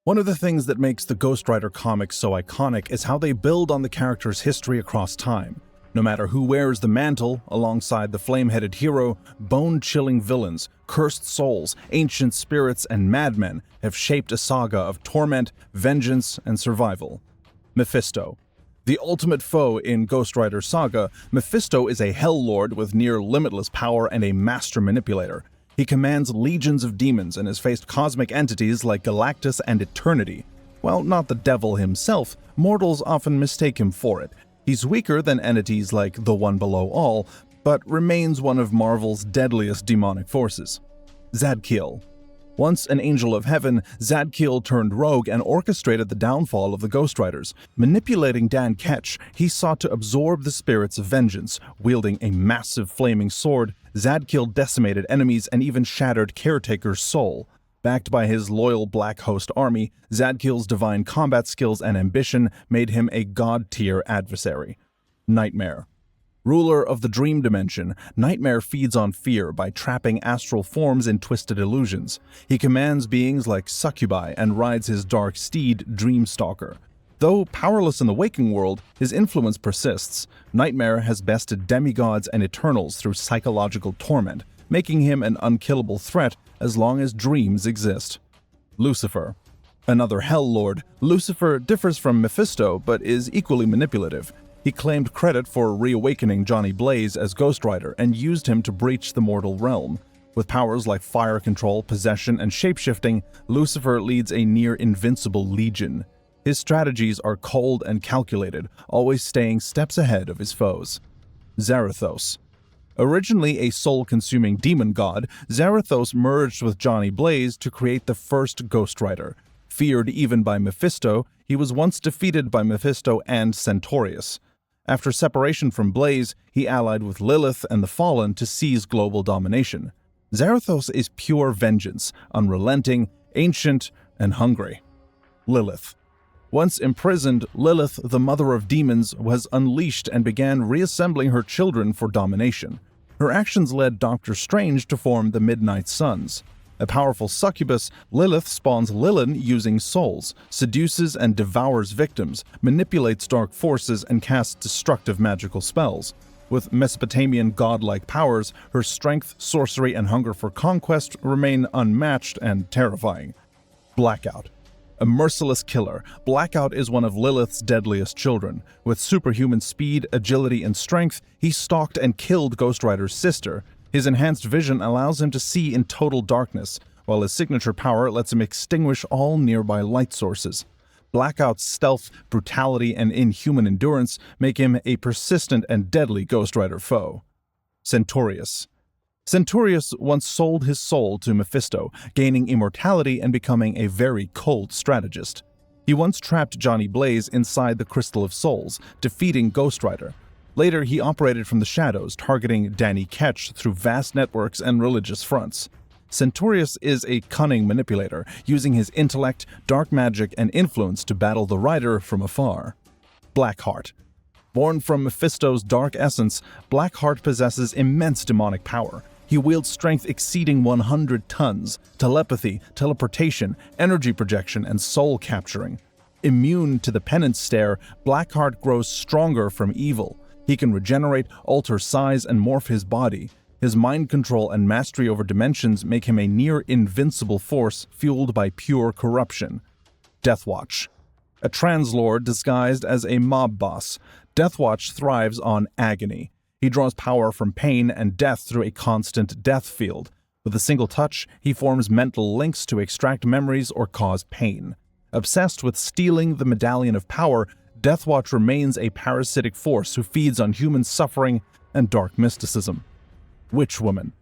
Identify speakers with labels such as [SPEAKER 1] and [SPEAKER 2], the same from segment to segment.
[SPEAKER 1] One of the things that makes the Ghost Rider comics so iconic is how they build on the character's history across time. No matter who wears the mantle, alongside the flame-headed hero, bone-chilling villains, cursed souls, ancient spirits, and madmen have shaped a saga of torment, vengeance, and survival. Mephisto. The ultimate foe in Ghost Rider saga, Mephisto is a Hell Lord with near-limitless power and a master manipulator. He commands legions of demons and has faced cosmic entities like Galactus and Eternity. While not the devil himself, mortals often mistake him for it. He's weaker than entities like the One Below All, but remains one of Marvel's deadliest demonic forces. Zadkiel. Once an angel of heaven, Zadkiel turned rogue and orchestrated the downfall of the Ghost Riders. Manipulating Dan Ketch, he sought to absorb the spirits of vengeance. Wielding a massive flaming sword, Zadkiel decimated enemies and even shattered Caretaker's soul. Backed by his loyal Black Host army, Zadkiel's divine combat skills and ambition made him a god-tier adversary. Nightmare. Ruler of the dream dimension, Nightmare feeds on fear by trapping astral forms in twisted illusions. He commands beings like succubi and rides his dark steed, Dreamstalker. Though powerless in the waking world, his influence persists. Nightmare has bested demigods and Eternals through psychological torment, making him an unkillable threat as long as dreams exist. Lucifer. Another Hell Lord, Lucifer differs from Mephisto but is equally manipulative. He claimed credit for reawakening Johnny Blaze as Ghost Rider and used him to breach the mortal realm. With powers like fire control, possession, and shapeshifting, Lucifer leads a near-invincible legion. His strategies are cold and calculated, always staying steps ahead of his foes. Zarathos. Originally a soul-consuming demon god, Zarathos merged with Johnny Blaze to create the first Ghost Rider. Feared even by Mephisto, he was once defeated by Mephisto and Centurious. After separation from Blaze, he allied with Lilith and the Fallen to seize global domination. Zarathos is pure vengeance, unrelenting, ancient, and hungry. Lilith. Once imprisoned, Lilith, the mother of demons, was unleashed and began reassembling her children for domination. Her actions led Doctor Strange to form the Midnight Suns. A powerful succubus, Lilith spawns Lilin using souls, seduces and devours victims, manipulates dark forces, and casts destructive magical spells. With Mesopotamian godlike powers, her strength, sorcery, and hunger for conquest remain unmatched and terrifying. Blackout. A merciless killer, Blackout is one of Lilith's deadliest children. With superhuman speed, agility, and strength, he stalked and killed Ghost Rider's sister. His enhanced vision allows him to see in total darkness, while his signature power lets him extinguish all nearby light sources. Blackout's stealth, brutality, and inhuman endurance make him a persistent and deadly Ghost Rider foe. Centurious. Centurious once sold his soul to Mephisto, gaining immortality and becoming a very cold strategist. He once trapped Johnny Blaze inside the Crystal of Souls, defeating Ghost Rider. Later, he operated from the shadows, targeting Danny Ketch through vast networks and religious fronts. Centurious is a cunning manipulator, using his intellect, dark magic, and influence to battle the Rider from afar. Blackheart. Born from Mephisto's dark essence, Blackheart possesses immense demonic power. He wields strength exceeding 100 tons, telepathy, teleportation, energy projection, and soul capturing. Immune to the penance stare, Blackheart grows stronger from evil. He can regenerate, alter size, and morph his body. His mind control and mastery over dimensions make him a near-invincible force fueled by pure corruption. Deathwatch. A translord disguised as a mob boss, Deathwatch thrives on agony. He draws power from pain and death through a constant death field. With a single touch, he forms mental links to extract memories or cause pain. Obsessed with stealing the Medallion of Power, Deathwatch remains a parasitic force who feeds on human suffering and dark mysticism. Witchwoman.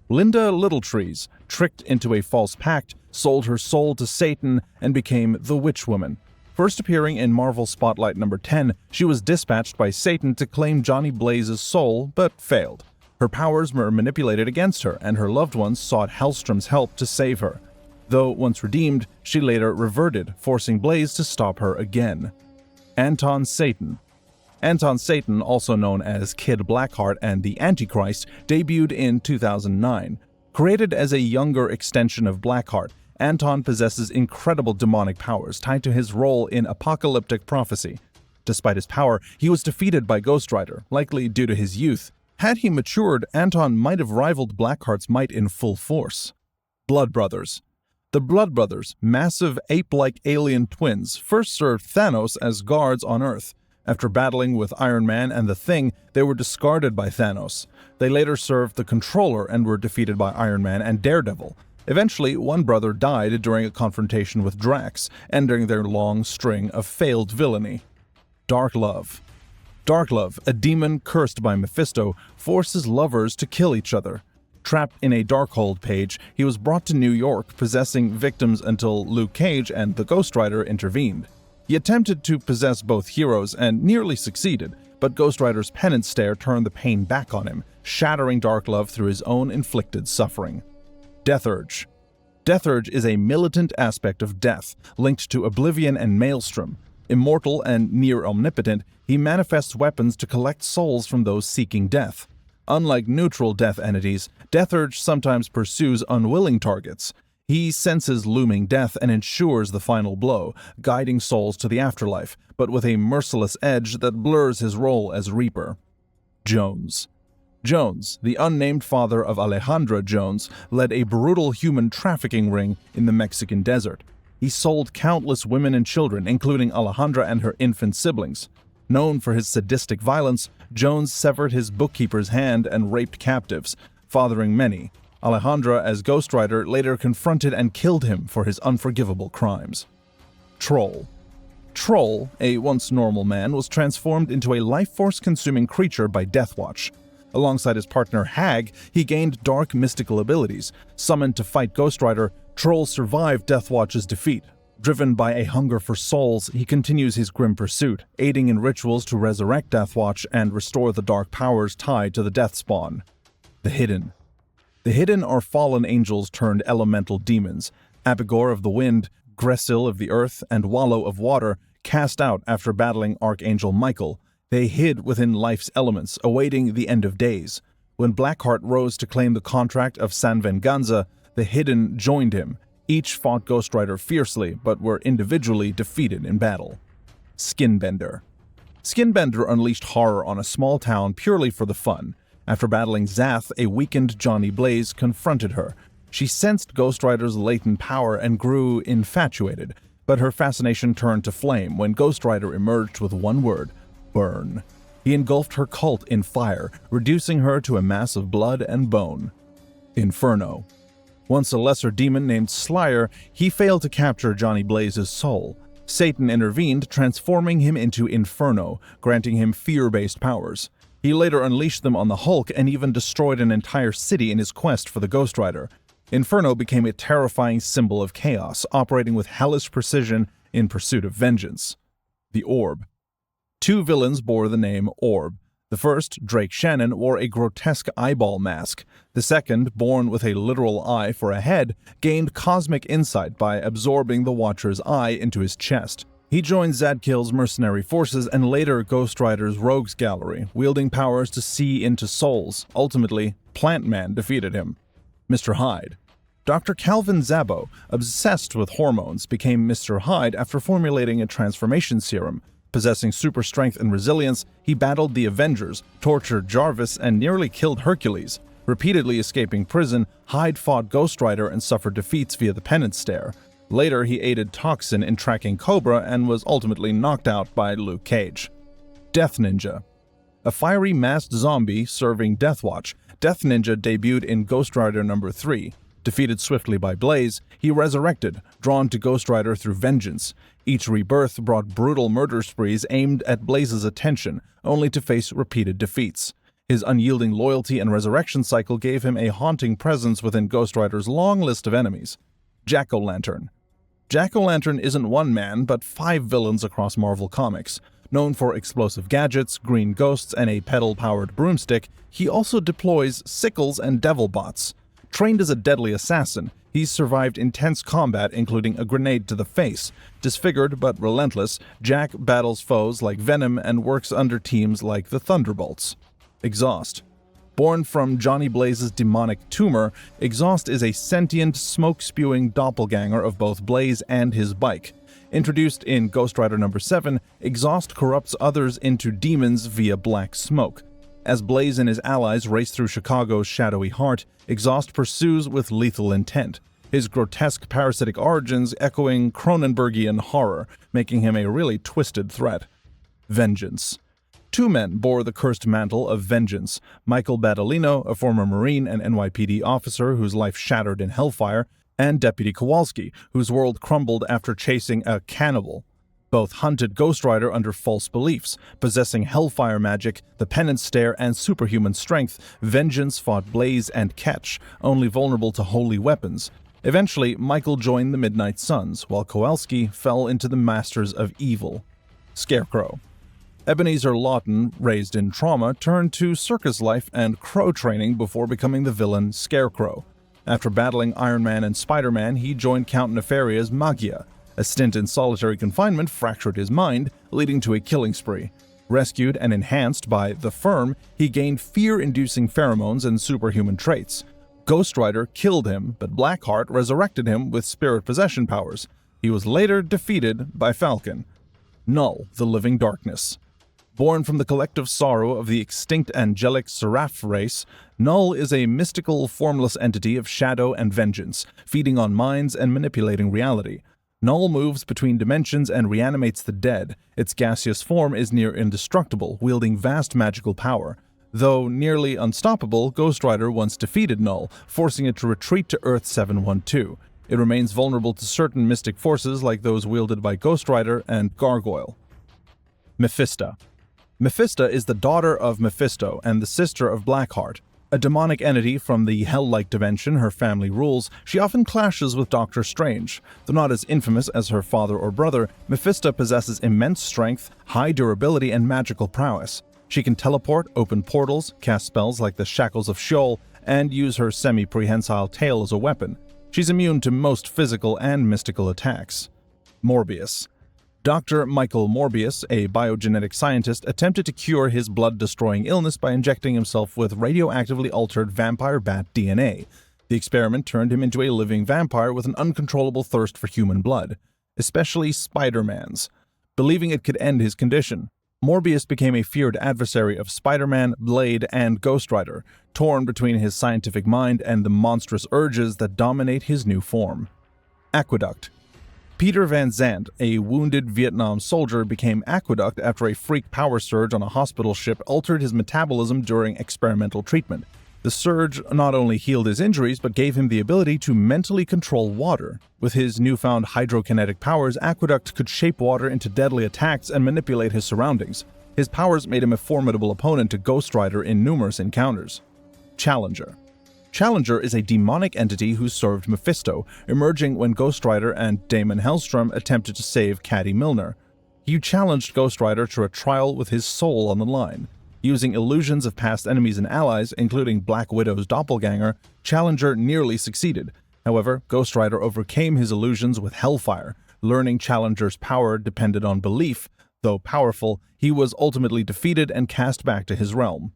[SPEAKER 1] Linda Littletrees, tricked into a false pact, sold her soul to Satan and became the Witchwoman. First appearing in Marvel Spotlight number 10, she was dispatched by Satan to claim Johnny Blaze's soul, but failed. Her powers were manipulated against her, and her loved ones sought Hellstrom's help to save her. Though once redeemed, she later reverted, forcing Blaze to stop her again. Anton Satan. Anton Satan, also known as Kid Blackheart and the Antichrist, debuted in 2009. Created as a younger extension of Blackheart, Anton possesses incredible demonic powers tied to his role in apocalyptic prophecy. Despite his power, he was defeated by Ghostrider, likely due to his youth. Had he matured, Anton might have rivaled Blackheart's might in full force. Blood Brothers. The Blood Brothers, massive ape-like alien twins, first served Thanos as guards on Earth. After battling with Iron Man and the Thing, they were discarded by Thanos. They later served the Controller and were defeated by Iron Man and Daredevil. Eventually, one brother died during a confrontation with Drax, ending their long string of failed villainy. Darklove. Darklove, a demon cursed by Mephisto, forces lovers to kill each other. Trapped in a Darkhold page, he was brought to New York, possessing victims until Luke Cage and the Ghostrider intervened. He attempted to possess both heroes and nearly succeeded, but Ghostrider's penance stare turned the pain back on him, shattering Darklove through his own inflicted suffering. Death Urge. Death Urge is a militant aspect of death, linked to Oblivion and Maelstrom. Immortal and near-omnipotent, he manifests weapons to collect souls from those seeking death. Unlike neutral death entities, Death Urge sometimes pursues unwilling targets. He senses looming death and ensures the final blow, guiding souls to the afterlife, but with a merciless edge that blurs his role as Reaper. Jones. Jones, the unnamed father of Alejandra Jones, led a brutal human trafficking ring in the Mexican desert. He sold countless women and children, including Alejandra and her infant siblings. Known for his sadistic violence, Jones severed his bookkeeper's hand and raped captives, fathering many. Alejandra, as Ghostrider, later confronted and killed him for his unforgivable crimes. Troll. Troll, a once normal man, was transformed into a life-force-consuming creature by Deathwatch. Alongside his partner Hag, he gained dark mystical abilities. Summoned to fight Ghostrider, Troll survived Deathwatch's defeat. Driven by a hunger for souls, he continues his grim pursuit, aiding in rituals to resurrect Deathwatch and restore the dark powers tied to the Deathspawn. The Hidden. The Hidden are fallen angels turned elemental demons. Abigor of the Wind, Gressil of the Earth, and Wallow of Water, cast out after battling Archangel Michael. They hid within life's elements, awaiting the end of days. When Blackheart rose to claim the contract of San Venganza, the Hidden joined him. Each fought Ghostrider fiercely, but were individually defeated in battle. Skinbender. Skinbender unleashed horror on a small town purely for the fun. After battling Zath, a weakened Johnny Blaze confronted her. She sensed Ghostrider's latent power and grew infatuated, but her fascination turned to flame when Ghostrider emerged with one word: burn. He engulfed her cult in fire, reducing her to a mass of blood and bone. Inferno. Once a lesser demon named Slayer, he failed to capture Johnny Blaze's soul. Satan intervened, transforming him into Inferno, granting him fear-based powers. He later unleashed them on the Hulk and even destroyed an entire city in his quest for the Ghostrider. Inferno became a terrifying symbol of chaos, operating with hellish precision in pursuit of vengeance. The Orb. Two villains bore the name Orb. The first, Drake Shannon, wore a grotesque eyeball mask. The second, born with a literal eye for a head, gained cosmic insight by absorbing the Watcher's eye into his chest. He joined Zadkiel's mercenary forces and later Ghostrider's rogues gallery, wielding powers to see into souls. Ultimately, Plant Man defeated him. Mr. Hyde. Dr. Calvin Zabo, obsessed with hormones, became Mr. Hyde after formulating a transformation serum. Possessing super strength and resilience, he battled the Avengers, tortured Jarvis, and nearly killed Hercules. Repeatedly escaping prison, Hyde fought Ghostrider and suffered defeats via the penance stare. Later, he aided Toxin in tracking Cobra and was ultimately knocked out by Luke Cage. Death Ninja. A fiery masked zombie serving Deathwatch, Death Ninja debuted in Ghostrider No. 3. Defeated swiftly by Blaze, he resurrected, drawn to Ghostrider through vengeance. Each rebirth brought brutal murder sprees aimed at Blaze's attention, only to face repeated defeats. His unyielding loyalty and resurrection cycle gave him a haunting presence within Ghostrider's long list of enemies. Jack-O-Lantern. Jack-O-Lantern isn't one man, but 5 villains across Marvel Comics. Known for explosive gadgets, green ghosts, and a pedal-powered broomstick, he also deploys sickles and devil bots. Trained as a deadly assassin, he's survived intense combat including a grenade to the face. Disfigured but relentless, Jack battles foes like Venom and works under teams like the Thunderbolts. Exhaust. Born from Johnny Blaze's demonic tumor, Exhaust is a sentient, smoke-spewing doppelganger of both Blaze and his bike. Introduced in Ghost Rider number 7, Exhaust corrupts others into demons via black smoke. As Blaze and his allies race through Chicago's shadowy heart, Exhaust pursues with lethal intent, his grotesque parasitic origins echoing Cronenbergian horror, making him a really twisted threat. Vengeance. 2 men bore the cursed mantle of vengeance: Michael Badilino, a former Marine and NYPD officer whose life shattered in Hellfire, and Deputy Kowalski, whose world crumbled after chasing a cannibal. Both hunted Ghost Rider under false beliefs. Possessing Hellfire magic, the Penance Stare, and superhuman strength, Vengeance fought Blaze and Ketch, only vulnerable to holy weapons. Eventually, Michael joined the Midnight Suns, while Kowalski fell into the Masters of Evil. Scarecrow. Ebenezer Laughton, raised in trauma, turned to circus life and crow training before becoming the villain Scarecrow. After battling Iron Man and Spider-Man, he joined Count Nefaria's Magia. A stint in solitary confinement fractured his mind, leading to a killing spree. Rescued and enhanced by the Firm, he gained fear-inducing pheromones and superhuman traits. Ghost Rider killed him, but Blackheart resurrected him with spirit possession powers. He was later defeated by Falcon. Null, the Living Darkness. Born from the collective sorrow of the extinct angelic Seraph race, Null is a mystical, formless entity of shadow and vengeance, feeding on minds and manipulating reality. Null moves between dimensions and reanimates the dead. Its gaseous form is near indestructible, wielding vast magical power. Though nearly unstoppable, Ghost Rider once defeated Null, forcing it to retreat to Earth 712. It remains vulnerable to certain mystic forces like those wielded by Ghost Rider and Gargoyle. Mephisto. Mephisto is the daughter of Mephisto and the sister of Blackheart. A demonic entity from the hell-like dimension her family rules, she often clashes with Doctor Strange. Though not as infamous as her father or brother, Mephisto possesses immense strength, high durability, and magical prowess. She can teleport, open portals, cast spells like the Shackles of Sheol, and use her semi-prehensile tail as a weapon. She's immune to most physical and mystical attacks. Morbius. Dr. Michael Morbius, a biogenetic scientist, attempted to cure his blood-destroying illness by injecting himself with radioactively altered vampire bat DNA. The experiment turned him into a living vampire with an uncontrollable thirst for human blood, especially Spider-Man's. Believing it could end his condition, Morbius became a feared adversary of Spider-Man, Blade, and Ghost Rider, torn between his scientific mind and the monstrous urges that dominate his new form. Aqueduct. Peter Van Zandt, a wounded Vietnam soldier, became Aqueduct after a freak power surge on a hospital ship altered his metabolism during experimental treatment. The surge not only healed his injuries, but gave him the ability to mentally control water. With his newfound hydrokinetic powers, Aqueduct could shape water into deadly attacks and manipulate his surroundings. His powers made him a formidable opponent to Ghost Rider in numerous encounters. Challenger. Challenger is a demonic entity who served Mephisto, emerging when Ghost Rider and Damon Hellstrom attempted to save Caddy Milner. He challenged Ghost Rider to a trial with his soul on the line. Using illusions of past enemies and allies, including Black Widow's doppelganger, Challenger nearly succeeded. However, Ghost Rider overcame his illusions with Hellfire. Learning Challenger's power depended on belief. Though powerful, he was ultimately defeated and cast back to his realm.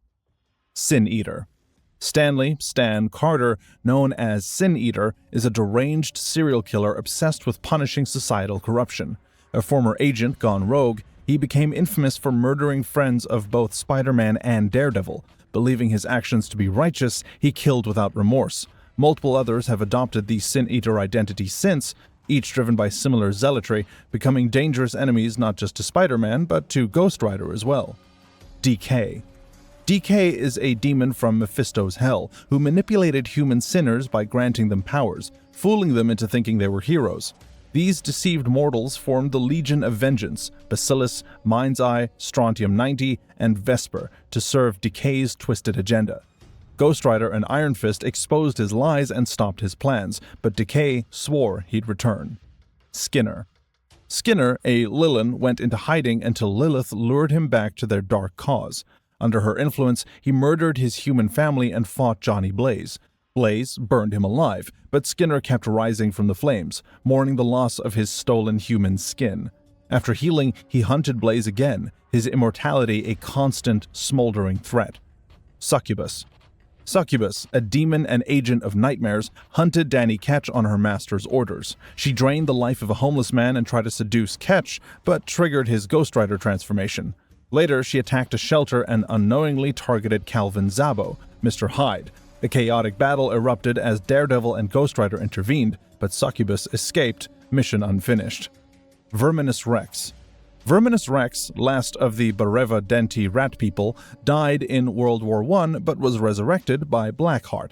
[SPEAKER 1] Sin Eater. Stan Carter, known as Sin Eater, is a deranged serial killer obsessed with punishing societal corruption. A former agent gone rogue, he became infamous for murdering friends of both Spider-Man and Daredevil. Believing his actions to be righteous, he killed without remorse. Multiple others have adopted the Sin Eater identity since, each driven by similar zealotry, becoming dangerous enemies not just to Spider-Man, but to Ghost Rider as well. Decay. Decay is a demon from Mephisto's hell, who manipulated human sinners by granting them powers, fooling them into thinking they were heroes. These deceived mortals formed the Legion of Vengeance, Bacillus, Mind's Eye, Strontium-90, and Vesper, to serve Decay's twisted agenda. Ghost Rider and Iron Fist exposed his lies and stopped his plans, but Decay swore he'd return. Skinner. Skinner, a Lilith, went into hiding until Lilith lured him back to their dark cause. Under her influence, he murdered his human family and fought Johnny Blaze. Blaze burned him alive, but Skinner kept rising from the flames, mourning the loss of his stolen human skin. After healing, he hunted Blaze again, his immortality a constant, smoldering threat. Succubus. Succubus, a demon and agent of nightmares, hunted Danny Ketch on her master's orders. She drained the life of a homeless man and tried to seduce Ketch, but triggered his GHOSTRIDER transformation. Later, she attacked a shelter and unknowingly targeted Calvin Zabo, Mr. Hyde. A chaotic battle erupted as Daredevil and GHOSTRIDER intervened, but Succubus escaped, mission unfinished. Verminous Rex. Verminous Rex, last of the Bareva Denti rat people, died in World War I but was resurrected by Blackheart.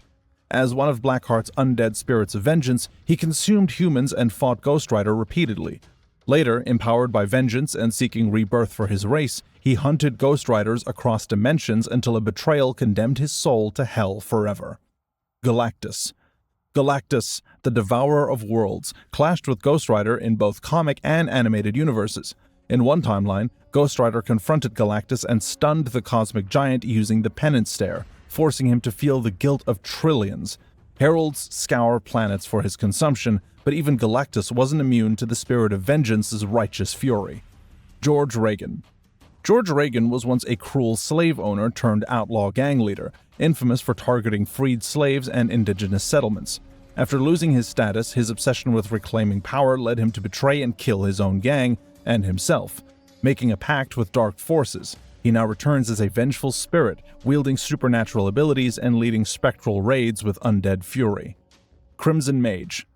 [SPEAKER 1] As one of Blackheart's undead spirits of vengeance, he consumed humans and fought GHOSTRIDER repeatedly. Later, empowered by vengeance and seeking rebirth for his race, he hunted GHOSTRIDERs across dimensions until a betrayal condemned his soul to hell forever. Galactus. Galactus, the Devourer of Worlds, clashed with GHOSTRIDER in both comic and animated universes. In one timeline, GHOSTRIDER confronted Galactus and stunned the cosmic giant using the penance stare, forcing him to feel the guilt of trillions. Heralds scour planets for his consumption, but even Galactus wasn't immune to the spirit of vengeance's righteous fury. George Reagan. George Reagan was once a cruel slave owner turned outlaw gang leader, infamous for targeting freed slaves and indigenous settlements. After losing his status, his obsession with reclaiming power led him to betray and kill his own gang, and himself. Making a pact with dark forces, he now returns as a vengeful spirit, wielding supernatural abilities and leading spectral raids with undead fury. Crimson Mage.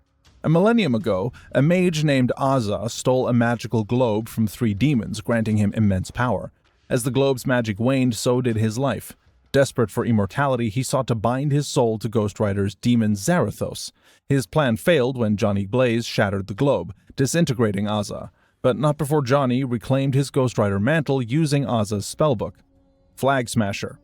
[SPEAKER 1] A millennium ago, a mage named Azza stole a magical globe from 3 demons, granting him immense power. As the globe's magic waned, so did his life. Desperate for immortality, he sought to bind his soul to GHOSTRIDER's demon Zarathos. His plan failed when Johnny Blaze shattered the globe, disintegrating Azza. But not before Johnny reclaimed his GHOSTRIDER mantle using Azza's spellbook. Flag Smasher.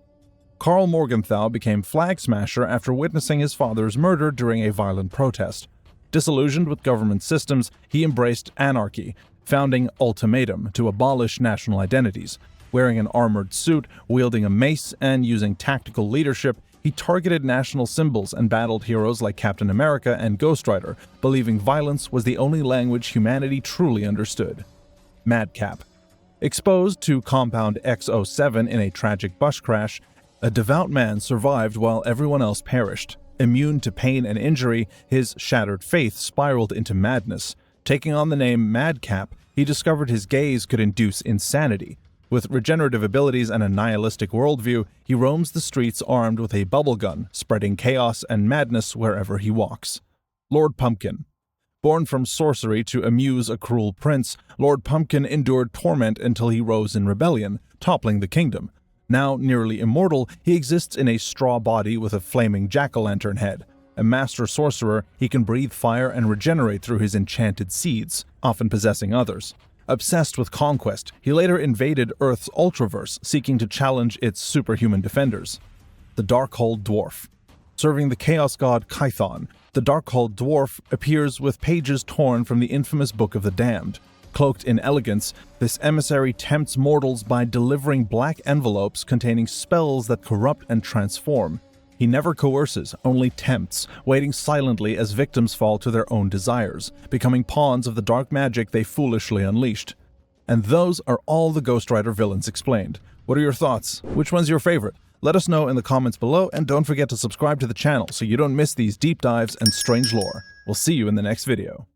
[SPEAKER 1] Carl Morgenthau became Flag Smasher after witnessing his father's murder during a violent protest. Disillusioned with government systems, he embraced anarchy, founding Ultimatum to abolish national identities. Wearing an armored suit, wielding a mace, and using tactical leadership, he targeted national symbols and battled heroes like Captain America and GHOSTRIDER, believing violence was the only language humanity truly understood. Madcap. Exposed to Compound X07 in a tragic bus crash, a devout man survived while everyone else perished. Immune to pain and injury, his shattered faith spiraled into madness. Taking on the name Madcap, he discovered his gaze could induce insanity. With regenerative abilities and a nihilistic worldview, he roams the streets armed with a bubble gun, spreading chaos and madness wherever he walks. Lord Pumpkin. Born from sorcery to amuse a cruel prince, Lord Pumpkin endured torment until he rose in rebellion, toppling the kingdom. Now nearly immortal, he exists in a straw body with a flaming jack-o'-lantern head. A master sorcerer, he can breathe fire and regenerate through his enchanted seeds, often possessing others. Obsessed with conquest, he later invaded Earth's Ultraverse, seeking to challenge its superhuman defenders. The Darkhold Dwarf. Serving the Chaos god Kazaan, the Darkhold Dwarf appears with pages torn from the infamous Book of the Damned. Cloaked in elegance, this emissary tempts mortals by delivering black envelopes containing spells that corrupt and transform. He never coerces, only tempts, waiting silently as victims fall to their own desires, becoming pawns of the dark magic they foolishly unleashed. And those are all the GHOSTRIDER villains explained. What are your thoughts? Which one's your favorite? Let us know in the comments below, and don't forget to subscribe to the channel so you don't miss these deep dives and strange lore. We'll see you in the next video.